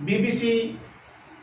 BBC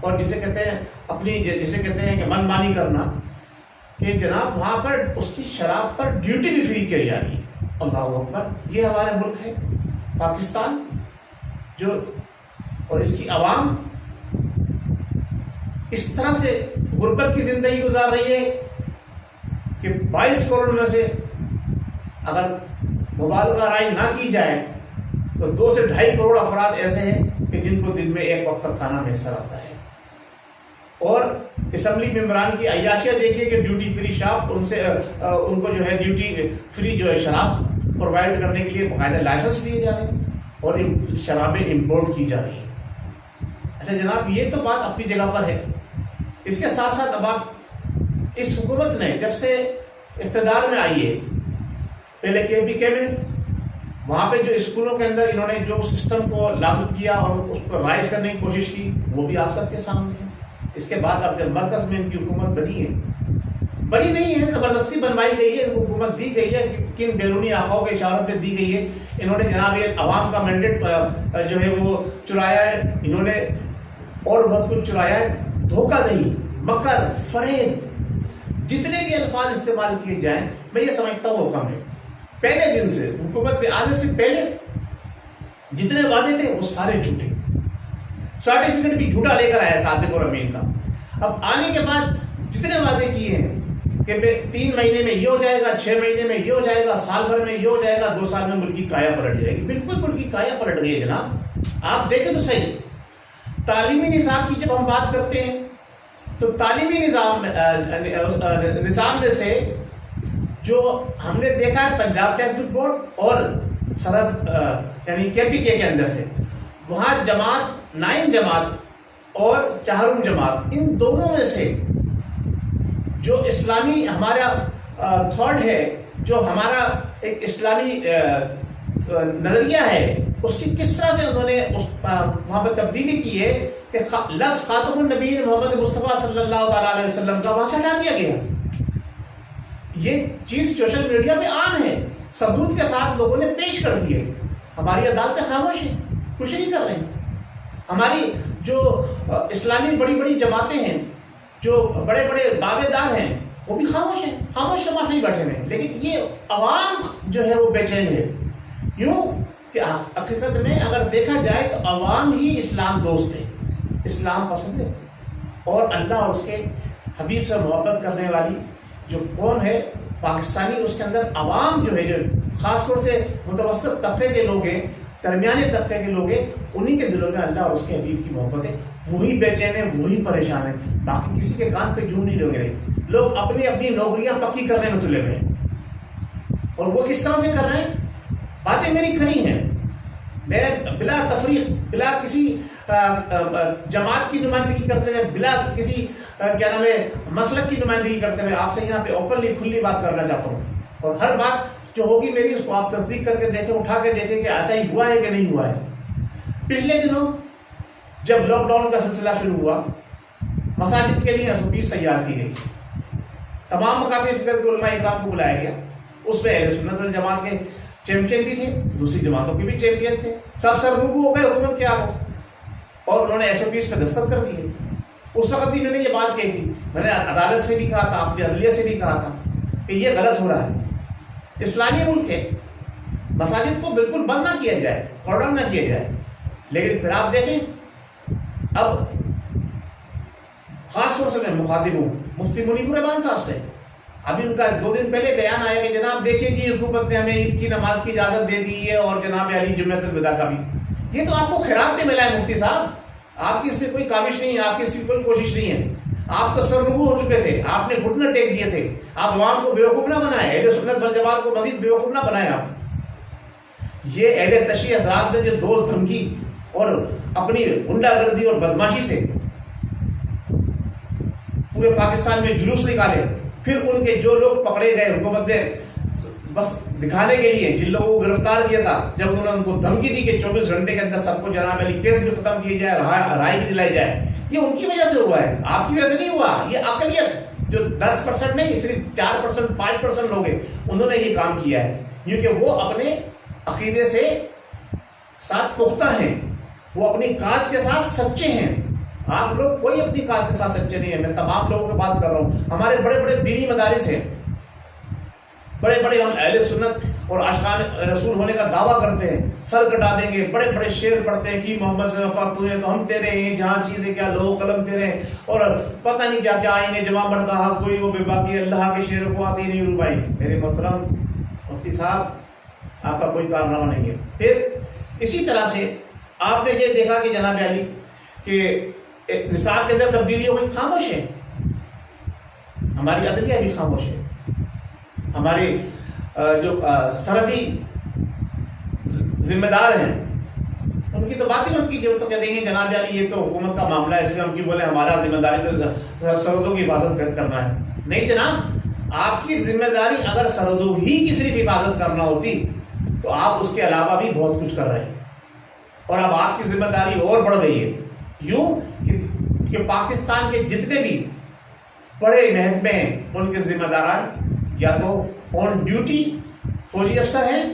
اور جسے کہتے ہیں جسے کہتے ہیں کہ من مانی کرنا، کہ جناب وہاں پر اس کی شراب پر ڈیوٹی بھی فری کی جا رہی ہے۔ اللہ اکبر! یہ ہمارا ملک ہے پاکستان، جو اور اس کی عوام اس طرح سے غربت کی زندگی گزار رہی ہے کہ 22 کروڑ میں سے اگر مبالغہ رائے نہ کی جائے تو 2 سے 2.5 کروڑ افراد ایسے ہیں کہ جن کو دن میں ایک وقت کا کھانا میسر آتا ہے۔ اور اسمبلی ممبران کی عیاشیاں دیکھیے کہ ڈیوٹی فری شراب ان کو جو ہے ڈیوٹی فری جو ہے شراب پرووائڈ کرنے کے لیے باقاعدہ لائسنس دیے جا رہے ہیں اور شرابیں امپورٹ کی جا رہی ہیں۔ اچھا جناب، یہ تو بات اپنی جگہ پر ہے۔ اس کے ساتھ ساتھ اب آپ اس حکومت نے جب سے اقتدار میں آئی ہے، پہلے KPK میں وہاں پہ جو اسکولوں کے اندر انہوں نے جو سسٹم کو لاگو کیا اور اس کو رائج کرنے کی کوشش کی، وہ بھی آپ سب کے سامنے ہے۔ اس کے بعد اب جب مرکز میں ان کی حکومت بنی نہیں ہے، زبردستی بنوائی گئی ہے، ان کو حکومت دی گئی ہے، کن بیرونی آقاؤں کے اشارت پہ دی گئی ہے۔ انہوں نے جناب یہ عوام کا مینڈیٹ جو ہے وہ چرایا ہے، انہوں نے اور بہت کچھ چرایا ہے۔ دھوکہ دہی، مکر، فریب، جتنے بھی الفاظ استعمال کیے جائیں میں یہ سمجھتا ہوں وہ کم ہے۔ پہلے دن سے حکومت پہ آنے سے پہلے جتنے وعدے تھے وہ سارے جھوٹے، سرٹیفکیٹ بھی جھوٹا لے کر آیا صادق اور امین کا۔ اب آنے کے بعد جتنے وعدے کیے ہیں کہ 3 مہینے میں یہ ہو جائے گا، 6 مہینے میں یہ ہو جائے گا، سال بھر میں یہ ہو جائے گا، 2 سال میں ملک کی کایا پلٹ جائے گی۔ بالکل ملک کی کایا پلٹ گئی ہے جناب۔ آپ دیکھیں تو صحیح، تعلیمی نصاب کی جب ہم بات کرتے ہیں تو تعلیمی نظام میں سے جو ہم نے دیکھا ہے پنجاب ٹیسٹ بورڈ اور سرحد یعنی KPK کے اندر سے، وہاں جماعت 9 جماعت اور 4 جماعت، ان دونوں میں سے جو اسلامی ہمارا تھاٹ ہے، جو ہمارا ایک اسلامی نظریہ ہے، اس کی کس طرح سے انہوں نے وہاں پہ تبدیلی کی ہے کہ لفظ خاتم النبی محمد مصطفیٰ صلی اللہ تعالیٰ علیہ وسلم کا وہاں سے ہٹا دیا گیا۔ یہ چیز سوشل میڈیا پہ عام ہے، ثبوت کے ساتھ لوگوں نے پیش کر دی ہے۔ ہماری عدالتیں خاموش ہیں، کچھ نہیں کر رہے ہیں۔ ہماری جو اسلامی بڑی بڑی جماعتیں ہیں، جو بڑے بڑے دعوے دار ہیں، وہ بھی خاموش ہیں، خاموش سماج نہیں بیٹھے ہوئے ہیں۔ لیکن یہ عوام جو ہے وہ بے چین ہے، یوں کہ حقیقت میں اگر دیکھا جائے تو عوام ہی اسلام دوست ہے، اسلام پسند ہے، اور اللہ اور اس کے حبیب سے محبت کرنے والی جو قوم ہے پاکستانی، اس کے اندر عوام جو ہے، جو خاص طور سے متوسط طبقے کے لوگ ہیں، درمیانے طبقے کے لوگ ہیں، انہی کے دلوں میں اللہ اور اس کے حبیب کی محبت ہے۔ وہی بے چین ہے، وہی پریشان ہے، باقی کسی کے کان پہ جوں نہیں لوگ رہے۔ لوگ اپنی اپنی نوکریاں پکی کرنے میں تلے ہوئے ہیں، اور وہ کس طرح سے کر رہے ہیں؟ باتیں میری کھری ہیں، میں بلا تفریق، بلا کسی جماعت کی نمائندگی کرتے ہوئے، بلا کسی کیا نام ہے مسلک کی نمائندگی کرتے ہوئے آپ سے یہاں پہ اوپنلی کھلی بات کرنا چاہتا ہوں، اور ہر بات جو ہوگی میری اس کو آپ تصدیق کر کے دیکھیں، اٹھا کے دیکھیں کہ ایسا ہی ہوا ہے کہ نہیں ہوا ہے۔ پچھلے دنوں جب لاک ڈاؤن کا سلسلہ شروع ہوا، مساجد کے لیے SOPs تیار کی گئی، تمام مکاتب فکر کے علماء اکرام کو بلایا گیا، اس میں اہل سنت والجماعت کے چیمپئن بھی تھے، دوسری جماعتوں کے بھی چیمپئن تھے، سب سرگو ہو گئے حکومت کے آگے، اور انہوں نے SOPs پہ دستخط کر دیے۔ اس وقت بھی میں نے یہ بات کہی تھی، میں نے عدالت سے بھی کہا تھا، اپنے عدلیہ سے بھی کہا تھا کہ یہ غلط ہو رہا ہے، اسلامی ملک ہے، مساجد کو بالکل بند نہ کیا جائے، کارڈن نہ کیا جائے۔ لیکن پھر آپ دیکھیں، اب خاص طور سے میں مخاطب ہوں مفتی منیب الرحمان صاحب سے، ابھی ان کا 2 دن پہلے بیان آیا کہ جناب دیکھیے کہ حکومت نے ہمیں عید کی نماز کی اجازت دے دی ہے، اور جناب علی جمعۃ الوداع کا بھی۔ یہ تو آپ کو خیرات پہ ملا ہے مفتی صاحب، آپ کی اس میں کوئی کاوش نہیں ہے، آپ کی اس میں کوئی کوشش نہیں ہے، آپ تو سرنگو ہو چکے تھے، آپ نے گھٹنے ٹیک دیے تھے، آپ عوام کو بیوقوف نہ بنائے، اہل سنت والجماعت کو مزید بیوقوف نہ بنائے آپ۔ یہ اہل تشیع حضرات نے جو دوست دھمکی اور اپنی غنڈہ گردی اور بدماشی سے پورے پاکستان میں جلوس نکالے، پھر ان کے جو لوگ پکڑے گئے حکومت نے بس دکھانے کے لیے، جن لوگوں کو گرفتار کیا تھا، جب انہوں نے ان کو دھمکی دی کہ 24 گھنٹے کے اندر سب کو جناب علی کیس بھی ختم کیا جائے، رائے بھی دلائی جائے، یہ ان کی وجہ سے ہوا ہے، آپ کی وجہ سے نہیں ہوا۔ یہ اقلیت جو 10% نہیں، صرف 4%، 5% لوگ ہیں، انہوں نے یہ کام کیا ہے، کیونکہ وہ اپنے عقیدے سے ساتھ پختہ ہیں، وہ اپنی کاس کے ساتھ سچے ہیں، آپ لوگ کوئی اپنی کاز کے ساتھ سچے نہیں ہیں. میں تمام لوگوں کی بات کر رہا ہوں. ہمارے بڑے بڑے دینی مدارس ہیں, بڑے بڑے ہم اہل سنت اور عاشقان رسول ہونے کا دعویٰ کرتے ہیں, سر کٹا دیں گے, بڑے بڑے شعر پڑھتے ہیں کہ محمد سے وفا تو ہے تو ہم تیرے ہیں, جہاں چیزیں کیا لوہ قلم تیرے ہیں, اور پتہ نہیں کیا کیا آئینے جمع بردہ کوئی وہ بے باقی اللہ کے شعر کو آتی نہیں. بھائی میرے محترم مفتی صاحب, آپ کا کوئی کارنامہ نہیں ہے. پھر اسی طرح سے آپ نے یہ دیکھا کہ جناب علی کہ نصاب کے اندر تبدیلی ہو گئی, خاموش ہے. ہماری عدلیہ بھی خاموش ہے. ہمارے جو سرحدی ذمہ دار ہیں ان کی تو بات ہی مت کیجیے. وہ تو کہتے ہیں جناب علی یہ تو حکومت کا معاملہ ہے, اس لیے ہم کی بولے ہمارا ذمہ داری تو سرحدوں کی حفاظت کرنا ہے. نہیں جناب, آپ کی ذمہ داری اگر سرحدوں ہی کی صرف حفاظت کرنا ہوتی تو آپ اس کے علاوہ بھی بہت کچھ کر رہے ہیں, اور اب آپ کی ذمہ داری اور بڑھ گئی ہے. یوں کہ پاکستان کے جتنے بھی بڑے محکمے ہیں ان کے ذمہ داران یا تو آن ڈیوٹی فوجی افسر ہیں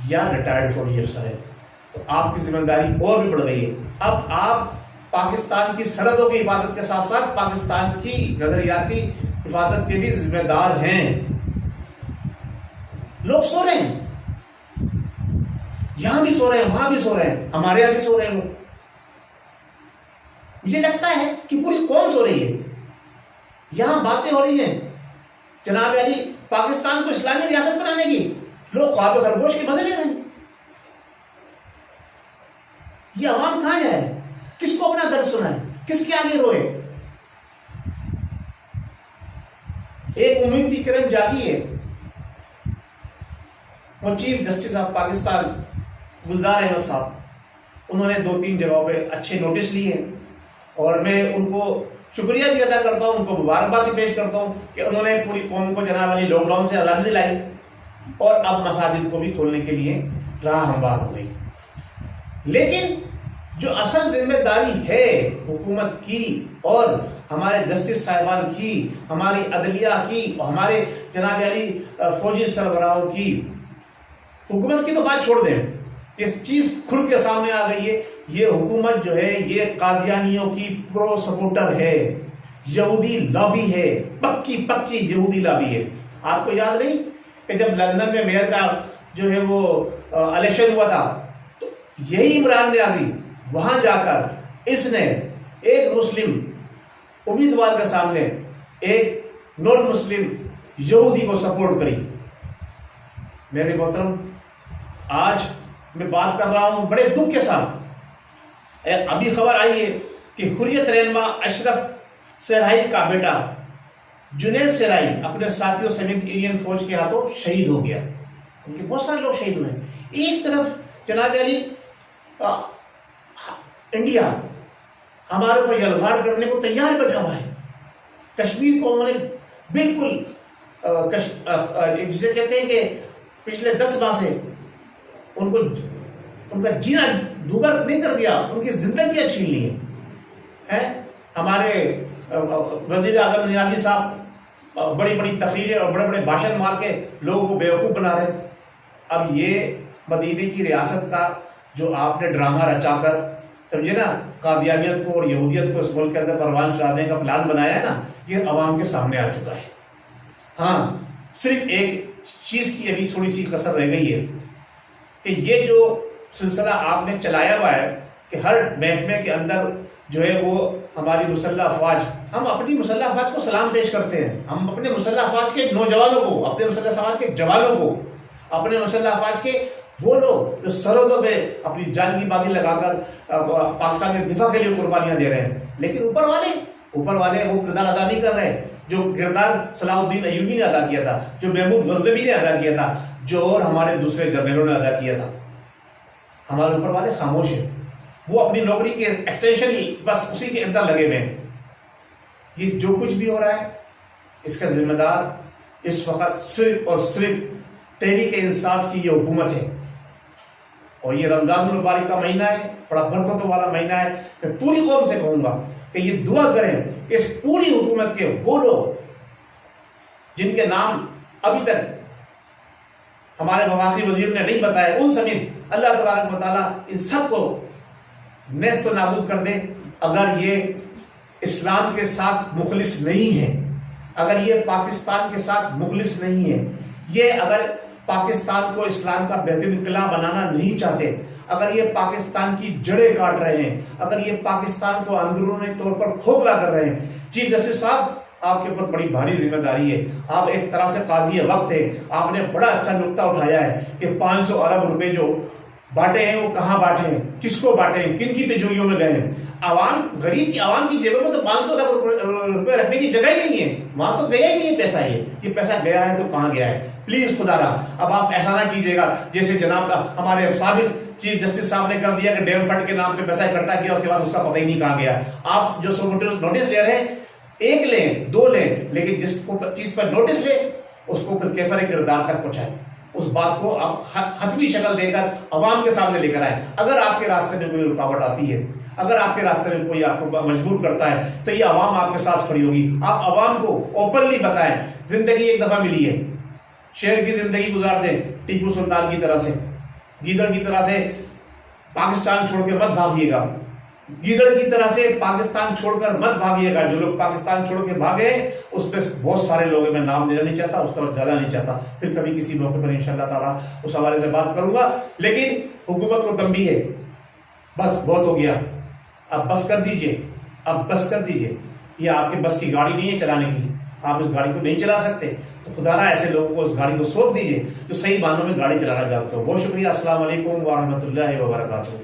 یا ریٹائرڈ فوجی افسر ہیں. تو آپ کی ذمہ داری اور بھی بڑھ گئی ہے. اب آپ پاکستان کی سرحدوں کی حفاظت کے ساتھ ساتھ پاکستان کی نظریاتی حفاظت کے بھی ذمہ دار ہیں. لوگ سو رہے ہیں, یہاں بھی سو رہے ہیں, وہاں بھی سو رہے ہیں, ہمارے یہاں بھی سو رہے ہیں لوگ. مجھے لگتا ہے کہ پوری قوم سو رہی ہے. یہاں باتیں ہو رہی ہیں جناب علی پاکستان کو اسلامی ریاست بنانے کی, لوگ خواب خرگوش کے مزے لے رہے ہیں. یہ عوام کہاں جائے, کس کو اپنا درد سنائے, کس کے آگے روئے. ایک امید کی کرن جاگی ہے. وہ chief justice of Pakistan Gulzar Ahmed صاحب, انہوں نے 2-3 جگہوں پہ اچھے نوٹس لیے, اور میں ان کو شکریہ بھی ادا کرتا ہوں, ان کو مبارکباد بھی پیش کرتا ہوں کہ انہوں نے پوری قوم کو جناب علی لاک ڈاؤن سے آزادی دلائی, اور اب مساجد کو بھی کھولنے کے لیے راہ ہموار ہو گئی. لیکن جو اصل ذمہ داری ہے حکومت کی اور ہمارے جسٹس صاحبان کی, ہماری عدلیہ کی, اور ہمارے جناب علی فوجی سربراہوں کی, حکومت کی تو بات چھوڑ دیں, اس چیز کھل کے سامنے آ گئی ہے. یہ حکومت جو ہے یہ قادیانیوں کی پرو سپورٹر ہے, یہودی لابی ہے, پکی پکی یہودی لابی ہے. آپ کو یاد نہیں کہ جب لندن میں میئر کا جو ہے وہ الیکشن ہوا تھا تو یہی عمران نیازی وہاں جا کر اس نے ایک مسلم امیدوار کے سامنے ایک نان مسلم یہودی کو سپورٹ کری. میرے محترم, آج میں بات کر رہا ہوں بڑے دکھ کے ساتھ, ابھی خبر آئی ہے کہ حریت رہنما اشرف سرہائی کا بیٹا جنید سرہائی اپنے ساتھیوں سمیت انڈین فوج کے ہاتھوں شہید ہو گیا. ان کے بہت سارے لوگ شہید ہوئے ہیں. ایک طرف جناب علی انڈیا ہمارے اوپر یلغار کرنے کو تیار بیٹھا ہوا ہے. کشمیر کو انہوں نے بالکل جسے کہتے ہیں کہ پچھلے 10 ماہ سے ان کا جینا دوبر نہیں کر دیا, ان کی زندگیاں چھین لی ہیں. ہمارے وزیر اعظم نیازی صاحب بڑی بڑی تقریریں اور بڑے بڑے بھاشن مار کے لوگوں کو بیوقوف بنا رہے. اب یہ مدینے کی ریاست کا جو آپ نے ڈرامہ رچا کر سمجھے نا, قادیانیت کو اور یہودیت کو اس ملک کے اندر پروان چڑھانے کا پلان بنایا ہے نا, یہ عوام کے سامنے آ چکا ہے. ہاں, صرف ایک چیز کی ابھی تھوڑی سی کسر رہ گئی ہے کہ یہ جو سلسلہ آپ نے چلایا ہوا ہے کہ ہر محکمے کے اندر جو ہے وہ ہماری مسلح افواج, ہم اپنی مسلح افواج کو سلام پیش کرتے ہیں, ہم اپنے مسلح افواج کے نوجوانوں کو, اپنے مسلح افواج کے جوانوں کو, اپنے مسلح افواج کے وہ لوگ جو سرحدوں پہ اپنی جان کی بازی لگا کر پاکستان کے دفاع کے لیے قربانیاں دے رہے ہیں, لیکن اوپر والے وہ کردار ادا نہیں کر رہے جو کردار صلاح الدین ایوبی نے ادا کیا تھا, جو محمود غزنوی نے ادا کیا تھا, جو اور ہمارے دوسرے جرنیلوں نے ادا کیا تھا. ہمارے اوپر والے خاموش ہیں, وہ اپنی نوکری کے ایکسٹینشن بس اسی کے اندر لگے ہوئے ہیں. یہ جو کچھ بھی ہو رہا ہے اس کا ذمہ دار اس وقت صرف اور صرف تحریک انصاف کی یہ حکومت ہے. اور یہ رمضان المبارک کا مہینہ ہے, بڑا برکتوں والا مہینہ ہے. میں پوری قوم سے کہوں گا کہ یہ دعا کریں کہ اس پوری حکومت کے وہ لوگ جن کے نام ابھی تک ہمارے وفاقی وزیر نے نہیں بتایا, ان سمیت اللہ تبارک و تعالیٰ ان سب کو نیست و نابود کر دے. اگر یہ اسلام کے ساتھ مخلص نہیں ہے، اگر یہ پاکستان کے ساتھ مخلص نہیں ہے، یہ اگر پاکستان کو اسلام کا بہترین قلعہ بنانا نہیں چاہتے، اگر یہ پاکستان کی جڑیں کاٹ رہے ہیں، اگر یہ پاکستان کو اندرونی طور پر کھوکھلا کر رہے ہیں، چیف جسٹس صاحب آپ کے اوپر بڑی بھاری ذمہ داری ہے. آپ ایک طرح سے قاضی وقت ہے. آپ نے بڑا اچھا نقطہ اٹھایا ہے کہ 500 ارب روپے جو بانٹے ہیں وہ کہاں بانٹے ہیں، کس کو بانٹے ہیں، کن کی تجوریوں میں گئے ہیں. عوام، غریب کی عوام کی جیبوں میں تو 500 ارب روپے رکھنے کی جگہ ہی نہیں ہے، وہاں تو گیا ہی نہیں ہے پیسہ. یہ پیسہ گیا ہے تو کہاں گیا ہے؟ پلیز خدا را اب آپ ایسا نہ کیجیے گا جیسے جناب ہمارے سابق چیف جسٹس صاحب نے کر دیا کہ ڈیم فنڈ کے نام پہ پیسہ اکٹھا کیا، اس کے بعد اس کا پتہ ہی نہیں کہاں گیا. آپ جو نوٹس لے رہے ہیں، ایک لیں 2 لیں، لیکن جس چیز پر نوٹس لیں اس کو پھر کیفر کردار تک پہنچائیں. اس بات کو آپ حتمی شکل دے کر عوام کے سامنے لے کر آئیں. اگر آپ کے راستے میں کوئی رکاوٹ آتی ہے، اگر آپ کے راستے میں کوئی آپ کو مجبور کرتا ہے، تو یہ عوام آپ کے ساتھ کھڑی ہوگی. آپ عوام کو اوپنلی بتائیں. زندگی ایک دفعہ ملی ہے، شیر کی زندگی گزار دیں ٹیپو سلطان کی طرح سے، گیدڑ کی طرح سے پاکستان چھوڑ کے مت بھاگیے گا. گیدڑ کی طرح سے پاکستان چھوڑ کر مت بھاگیے گا. جو لوگ پاکستان چھوڑ کے بھاگے اس پہ بہت سارے لوگ ہیں، میں نام لینا نہیں چاہتا، اس طرف جانا نہیں چاہتا. پھر کبھی کسی موقع پر انشاءاللہ تعالیٰ اس حوالے سے بات کروں گا. لیکن حکومت کو تنبیہ ہے، بس بہت ہو گیا، اب بس کر دیجئے، اب بس کر دیجئے. یہ آپ کے بس کی گاڑی نہیں ہے چلانے کی، آپ اس گاڑی کو نہیں چلا سکتے. تو خدا را ایسے لوگوں کو اس گاڑی کو سونپ دیجئے جو صحیح معنوں میں گاڑی چلانا جانتے ہو. بہت شکریہ. السلام علیکم ورحمۃ اللہ وبرکاتہ.